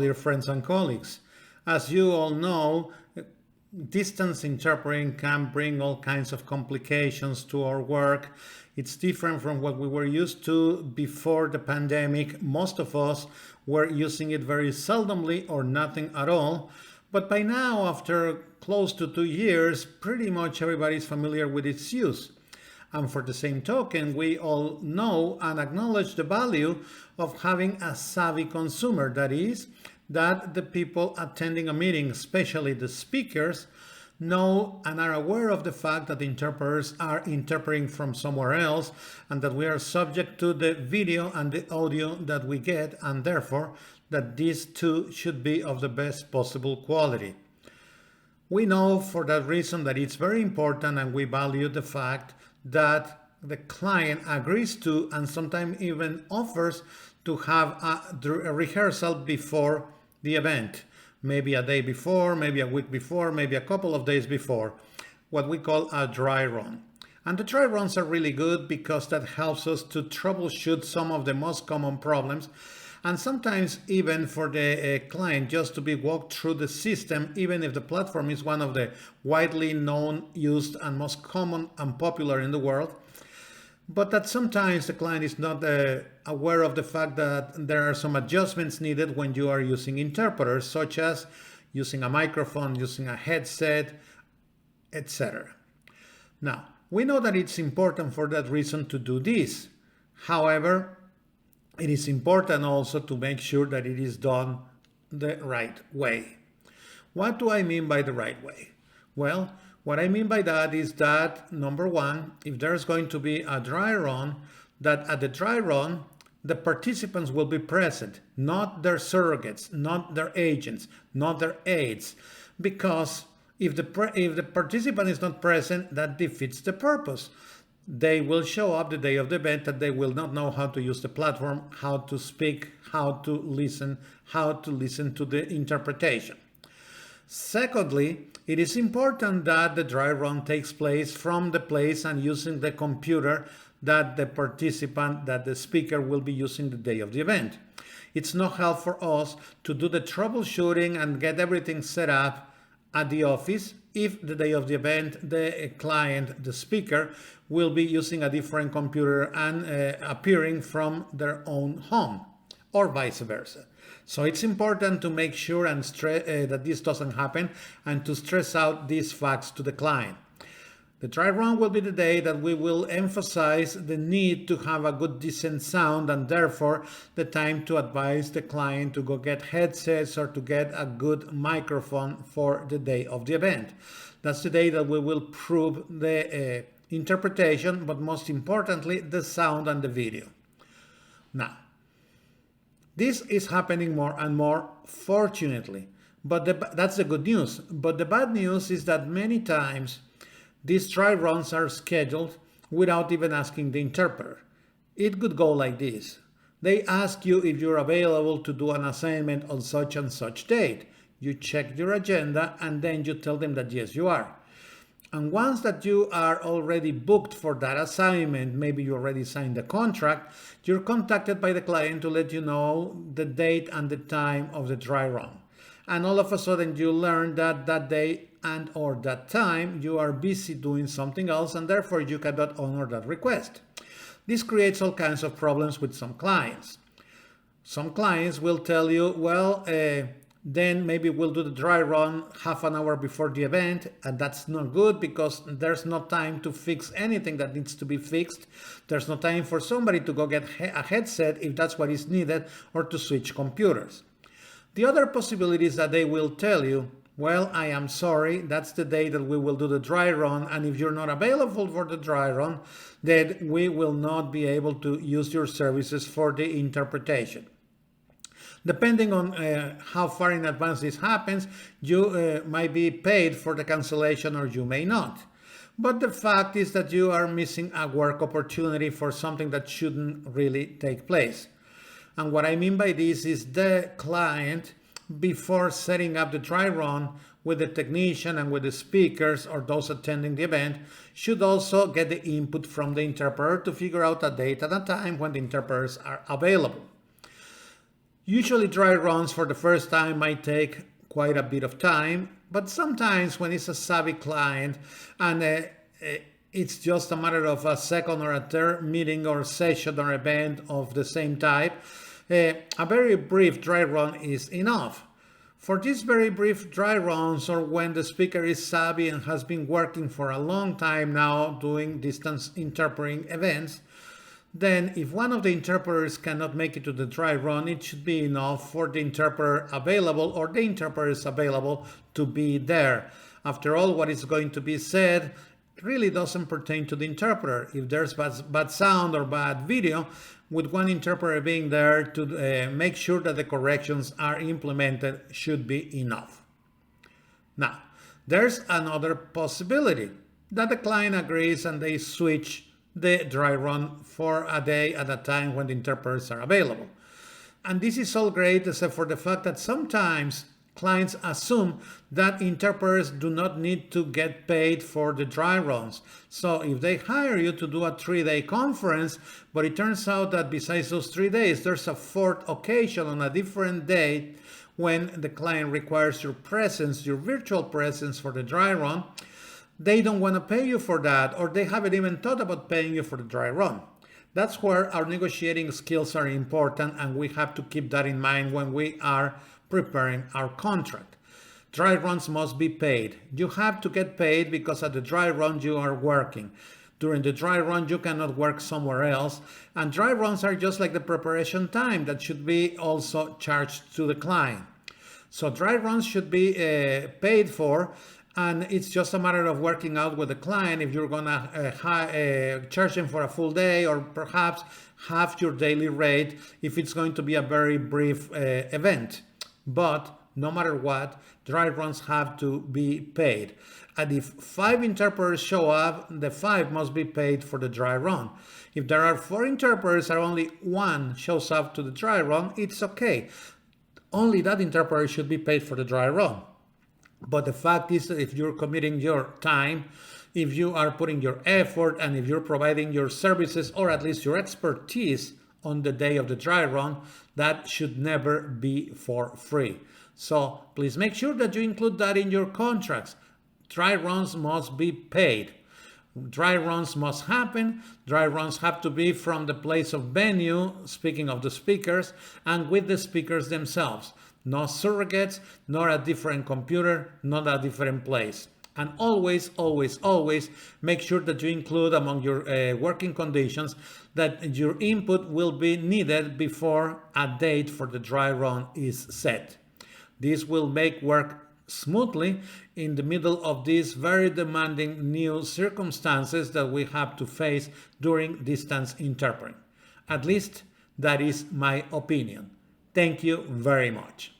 dear friends and colleagues. As you all know, distance interpreting can bring all kinds of complications to our work. It's different from what we were used to before the pandemic. Most of us were using it very seldomly or nothing at all. But by now, after close to 2 years, pretty much everybody's familiar with its use. And for the same token, we all know and acknowledge the value of having a savvy consumer. That is, that the people attending a meeting, especially the speakers, know and are aware of the fact that the interpreters are interpreting from somewhere else and that we are subject to the video and the audio that we get, and therefore that these two should be of the best possible quality. We know for that reason that it's very important, and we value the fact that the client agrees to and sometimes even offers to have a rehearsal before the event, maybe a day before, maybe a week before, maybe a couple of days before, what we call a dry run. And the dry runs are really good because that helps us to troubleshoot some of the most common problems, and sometimes even for the client just to be walked through the system, even if the platform is one of the widely known, used, and most common and popular in the world. But that sometimes the client is not aware of the fact that there are some adjustments needed when you are using interpreters, such as using a microphone, using a headset, etc. Now, we know that it's important for that reason to do this. However, it is important also to make sure that it is done the right way. What do I mean by the right way? Well, what I mean by that is that, number one, if there's going to be a dry run, that at the dry run, the participants will be present, not their surrogates, not their agents, not their aides. Because if the participant is not present, that defeats the purpose. They will show up the day of the event and they will not know how to use the platform, how to speak, how to listen to the interpretation. Secondly, it is important that the dry run takes place from the place and using the computer that the participant, that the speaker will be using the day of the event. It's no help for us to do the troubleshooting and get everything set up at the office if the day of the event, the client, the speaker, will be using a different computer and appearing from their own home, or vice versa. So it's important to make sure and stress that this doesn't happen and to stress out these facts to the client. The dry run will be the day that we will emphasize the need to have a good, decent sound, and therefore the time to advise the client to go get headsets or to get a good microphone for the day of the event. That's the day that we will prove the interpretation, but most importantly, the sound and the video. Now, this is happening more and more, fortunately, but that's the good news. But the bad news is that many times these dry runs are scheduled without even asking the interpreter. It could go like this. They ask you if you're available to do an assignment on such and such date. You check your agenda and then you tell them that yes, you are. And once that you are already booked for that assignment, maybe you already signed the contract, you're contacted by the client to let you know the date and the time of the dry run. And all of a sudden you learn that that day and or that time you are busy doing something else and therefore you cannot honor that request. This creates all kinds of problems with some clients. Some clients will tell you, well, then maybe we'll do the dry run half an hour before the event, and that's not good because there's no time to fix anything that needs to be fixed. There's no time for somebody to go get a headset if that's what is needed, or to switch computers. The other possibility is that they will tell you, well, I am sorry, that's the day that we will do the dry run, and if you're not available for the dry run, then we will not be able to use your services for the interpretation. Depending on how far in advance this happens, you might be paid for the cancellation or you may not. But the fact is that you are missing a work opportunity for something that shouldn't really take place. And what I mean by this is the client, before setting up the dry run with the technician and with the speakers or those attending the event, should also get the input from the interpreter to figure out a date and a time when the interpreters are available. Usually dry runs for the first time might take quite a bit of time, but sometimes when it's a savvy client and it's just a matter of a second or a third meeting or session or event of the same type, a very brief dry run is enough. For these very brief dry runs, or when the speaker is savvy and has been working for a long time now doing distance interpreting events, then if one of the interpreters cannot make it to the dry run, it should be enough for the interpreter available or the interpreters available to be there. After all, what is going to be said really doesn't pertain to the interpreter. If there's bad sound or bad video, with one interpreter being there to make sure that the corrections are implemented should be enough. Now, there's another possibility that the client agrees and they switch the dry run for a day at a time when the interpreters are available. And this is all great except for the fact that sometimes clients assume that interpreters do not need to get paid for the dry runs. So if they hire you to do a 3-day conference, but it turns out that besides those 3 days, there's a fourth occasion on a different day when the client requires your presence, your virtual presence for the dry run, they don't want to pay you for that, or they haven't even thought about paying you for the dry run. That's where our negotiating skills are important, and we have to keep that in mind when we are preparing our contract. Dry runs must be paid. You have to get paid because at the dry run you are working. During the dry run you cannot work somewhere else, and dry runs are just like the preparation time that should be also charged to the client. So dry runs should be paid for, and it's just a matter of working out with the client if you're gonna charge them for a full day or perhaps half your daily rate if it's going to be a very brief event. But no matter what, dry runs have to be paid. And if 5 interpreters show up, the 5 must be paid for the dry run. If there are 4 interpreters and only 1 shows up to the dry run, it's okay. Only that interpreter should be paid for the dry run. But the fact is that if you're committing your time, if you are putting your effort, and if you're providing your services or at least your expertise on the day of the dry run, that should never be for free. So please make sure that you include that in your contracts. Dry runs must be paid. Dry runs must happen. Dry runs have to be from the place of venue, speaking of the speakers, and with the speakers themselves. No surrogates, nor a different computer, not a different place. And always, always, always make sure that you include among your working conditions that your input will be needed before a date for the dry run is set. This will make work smoothly in the middle of these very demanding new circumstances that we have to face during distance interpreting. At least that is my opinion. Thank you very much.